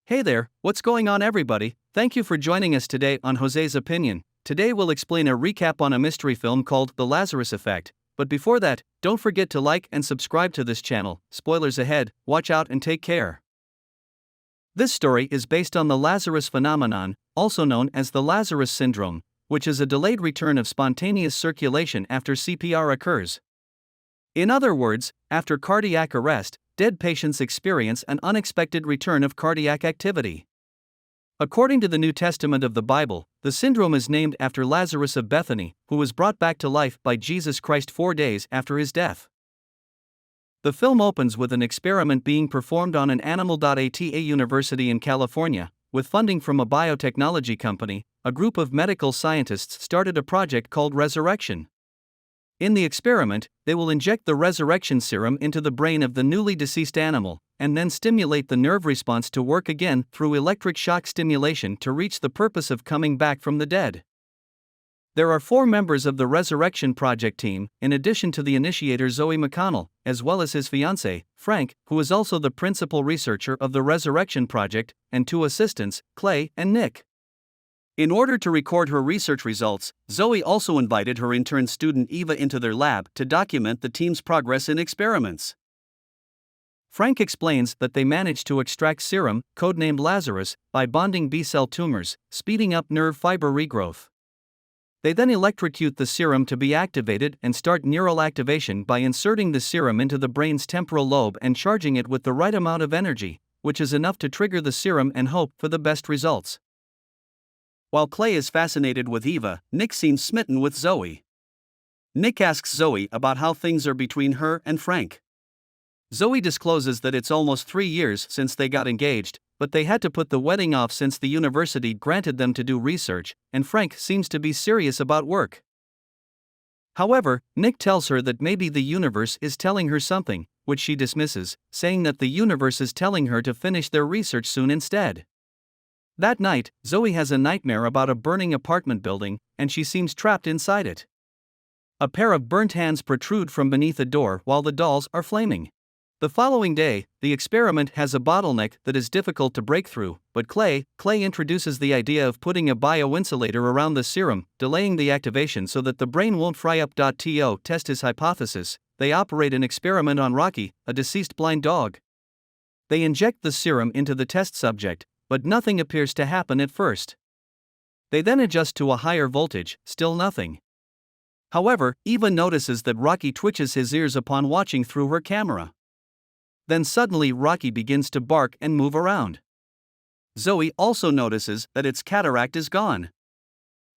Hey there, what's going on, everybody? Thank you for joining us today on Jose's Opinion. Today we'll explain a recap on a mystery film called The Lazarus Effect. But before that, don't forget to like and subscribe to this channel. Spoilers ahead, watch out and take care. This story is based on the Lazarus phenomenon, also known as the Lazarus syndrome, which is a delayed return of spontaneous circulation after CPR occurs. In other words, after cardiac arrest, dead patients experience an unexpected return of cardiac activity. According to the New Testament of the Bible, the syndrome is named after Lazarus of Bethany, who was brought back to life by Jesus Christ 4 days after his death. The film opens with an experiment being performed on an animal. At a university in California, with funding from a biotechnology company, a group of medical scientists started a project called Resurrection. In the experiment, they will inject the resurrection serum into the brain of the newly deceased animal, and then stimulate the nerve response to work again through electric shock stimulation to reach the purpose of coming back from the dead. There are 4 members of the Resurrection Project team, in addition to the initiator Zoe McConnell, as well as his fiancé, Frank, who is also the principal researcher of the Resurrection Project, and 2 assistants, Clay and Nick. In order to record her research results, Zoe also invited her intern student Eva into their lab to document the team's progress in experiments. Frank explains that they managed to extract serum, codenamed Lazarus, by bonding B-cell tumors, speeding up nerve fiber regrowth. They then electrocute the serum to be activated and start neural activation by inserting the serum into the brain's temporal lobe and charging it with the right amount of energy, which is enough to trigger the serum and hope for the best results. While Clay is fascinated with Eva, Nick seems smitten with Zoe. Nick asks Zoe about how things are between her and Frank. Zoe discloses that it's almost 3 years since they got engaged, but they had to put the wedding off since the university granted them to do research, and Frank seems to be serious about work. However, Nick tells her that maybe the universe is telling her something, which she dismisses, saying that the universe is telling her to finish their research soon instead. That night, Zoe has a nightmare about a burning apartment building, and she seems trapped inside it. A pair of burnt hands protrude from beneath a door while the dolls are flaming. The following day, the experiment has a bottleneck that is difficult to break through, but Clay introduces the idea of putting a bioinsulator around the serum, delaying the activation so that the brain won't fry up. To test his hypothesis, they operate an experiment on Rocky, a deceased blind dog. They inject the serum into the test subject, but nothing appears to happen at first. They then adjust to a higher voltage, still nothing. However, Eva notices that Rocky twitches his ears upon watching through her camera. Then suddenly Rocky begins to bark and move around. Zoe also notices that its cataract is gone.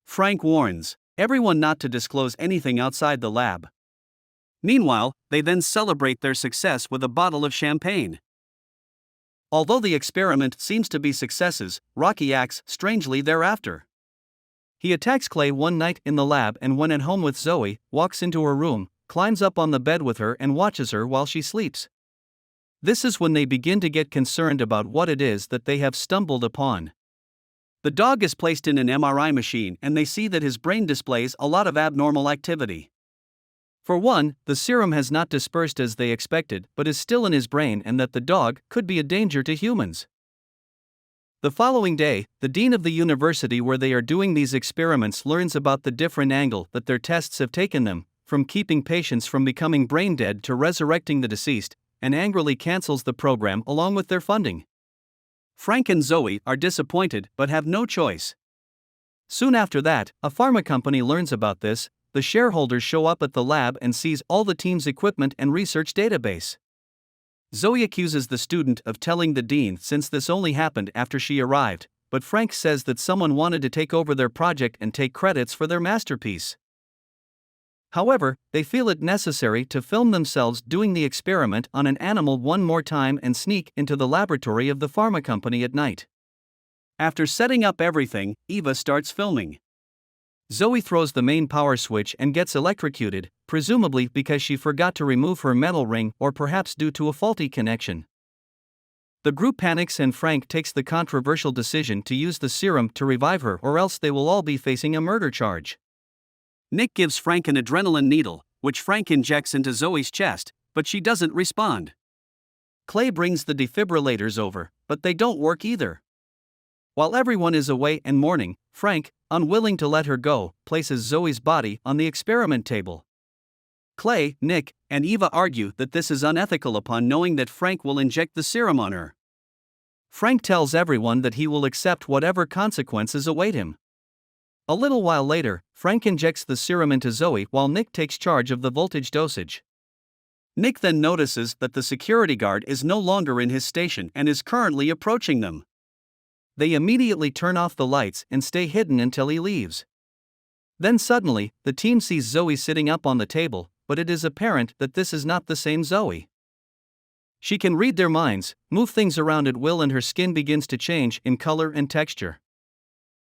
Frank warns everyone not to disclose anything outside the lab. Meanwhile, they then celebrate their success with a bottle of champagne. Although the experiment seems to be successes, Rocky acts strangely thereafter. He attacks Clay one night in the lab and when at home with Zoe, walks into her room, climbs up on the bed with her and watches her while she sleeps. This is when they begin to get concerned about what it is that they have stumbled upon. The dog is placed in an MRI machine and they see that his brain displays a lot of abnormal activity. For one, the serum has not dispersed as they expected but is still in his brain and that the dog could be a danger to humans. The following day, the dean of the university where they are doing these experiments learns about the different angle that their tests have taken them, from keeping patients from becoming brain dead to resurrecting the deceased, and angrily cancels the program along with their funding. Frank and Zoe are disappointed but have no choice. Soon after that, a pharma company learns about this. The shareholders show up at the lab and seize all the team's equipment and research database. Zoe accuses the student of telling the dean since this only happened after she arrived, but Frank says that someone wanted to take over their project and take credits for their masterpiece. However, they feel it necessary to film themselves doing the experiment on an animal one more time and sneak into the laboratory of the pharma company at night. After setting up everything, Eva starts filming. Zoe throws the main power switch and gets electrocuted, presumably because she forgot to remove her metal ring or perhaps due to a faulty connection. The group panics and Frank takes the controversial decision to use the serum to revive her or else they will all be facing a murder charge. Nick gives Frank an adrenaline needle, which Frank injects into Zoe's chest, but she doesn't respond. Clay brings the defibrillators over, but they don't work either. While everyone is away and mourning, Frank, unwilling to let her go, places Zoe's body on the experiment table. Clay, Nick, and Eva argue that this is unethical upon knowing that Frank will inject the serum on her. Frank tells everyone that he will accept whatever consequences await him. A little while later, Frank injects the serum into Zoe while Nick takes charge of the voltage dosage. Nick then notices that the security guard is no longer in his station and is currently approaching them. They immediately turn off the lights and stay hidden until he leaves. Then suddenly, the team sees Zoe sitting up on the table, but it is apparent that this is not the same Zoe. She can read their minds, move things around at will, and her skin begins to change in color and texture.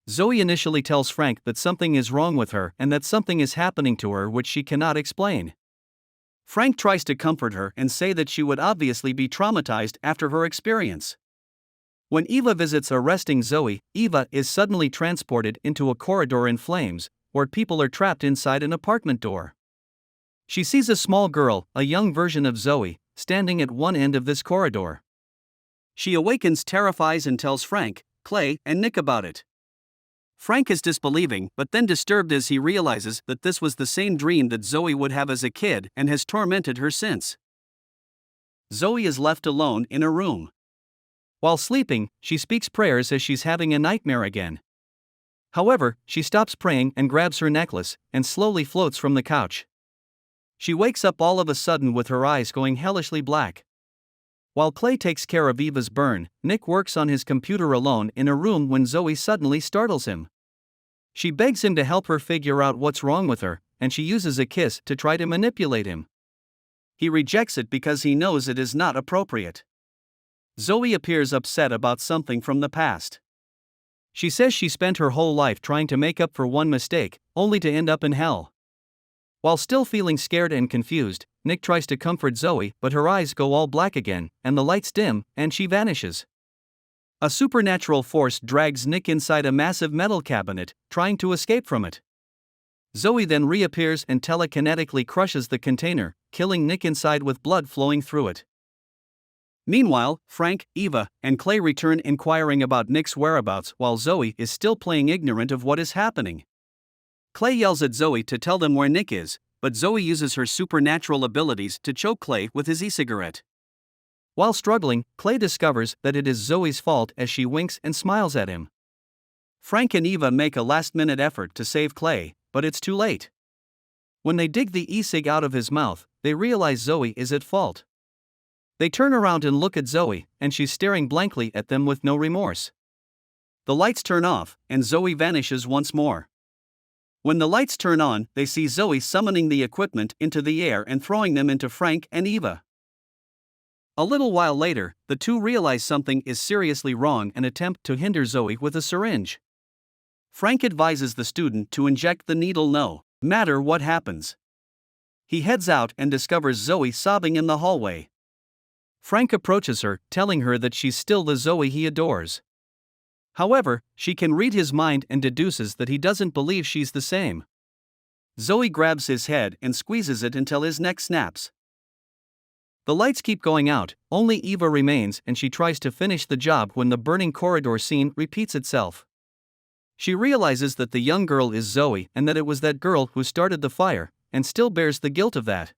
Zoe initially tells Frank that something is wrong with her and that something is happening to her which she cannot explain. Frank tries to comfort her and say that she would obviously be traumatized after her experience. When Eva visits arresting Zoe, Eva is suddenly transported into a corridor in flames, where people are trapped inside an apartment door. She sees a small girl, a young version of Zoe, standing at one end of this corridor. She awakens, terrifies, and tells Frank, Clay, and Nick about it. Frank is disbelieving, but then disturbed as he realizes that this was the same dream that Zoe would have as a kid and has tormented her since. Zoe is left alone in her room. While sleeping, she speaks prayers as she's having a nightmare again. However, she stops praying and grabs her necklace and slowly floats from the couch. She wakes up all of a sudden with her eyes going hellishly black. While Clay takes care of Eva's burn, Nick works on his computer alone in a room when Zoe suddenly startles him. She begs him to help her figure out what's wrong with her, and she uses a kiss to try to manipulate him. He rejects it because he knows it is not appropriate. Zoe appears upset about something from the past. She says she spent her whole life trying to make up for one mistake, only to end up in hell. While still feeling scared and confused, Nick tries to comfort Zoe, but her eyes go all black again, and the lights dim, and she vanishes. A supernatural force drags Nick inside a massive metal cabinet, trying to escape from it. Zoe then reappears and telekinetically crushes the container, killing Nick inside with blood flowing through it. Meanwhile, Frank, Eva, and Clay return inquiring about Nick's whereabouts while Zoe is still playing ignorant of what is happening. Clay yells at Zoe to tell them where Nick is, but Zoe uses her supernatural abilities to choke Clay with his e-cigarette. While struggling, Clay discovers that it is Zoe's fault as she winks and smiles at him. Frank and Eva make a last-minute effort to save Clay, but it's too late. When they dig the e-cig out of his mouth, they realize Zoe is at fault. They turn around and look at Zoe, and she's staring blankly at them with no remorse. The lights turn off, and Zoe vanishes once more. When the lights turn on, they see Zoe summoning the equipment into the air and throwing them into Frank and Eva. A little while later, the two realize something is seriously wrong and attempt to hinder Zoe with a syringe. Frank advises the student to inject the needle no matter what happens. He heads out and discovers Zoe sobbing in the hallway. Frank approaches her, telling her that she's still the Zoe he adores. However, she can read his mind and deduces that he doesn't believe she's the same. Zoe grabs his head and squeezes it until his neck snaps. The lights keep going out, only Eva remains, and she tries to finish the job when the burning corridor scene repeats itself. She realizes that the young girl is Zoe and that it was that girl who started the fire, and still bears the guilt of that.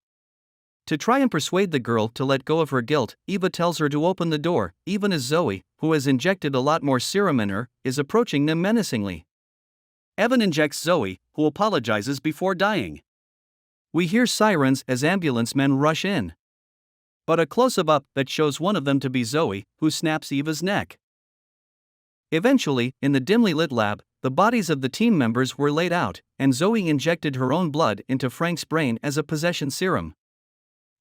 To try and persuade the girl to let go of her guilt, Eva tells her to open the door, even as Zoe, who has injected a lot more serum in her, is approaching them menacingly. Evan injects Zoe, who apologizes before dying. We hear sirens as ambulance men rush in. But a close-up that shows one of them to be Zoe, who snaps Eva's neck. Eventually, in the dimly lit lab, the bodies of the team members were laid out, and Zoe injected her own blood into Frank's brain as a possession serum.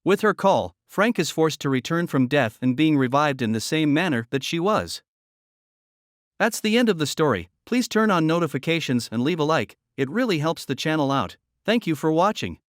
With her call, Frank is forced to return from death and being revived in the same manner that she was. That's the end of the story. Please turn on notifications and leave a like, it really helps the channel out. Thank you for watching.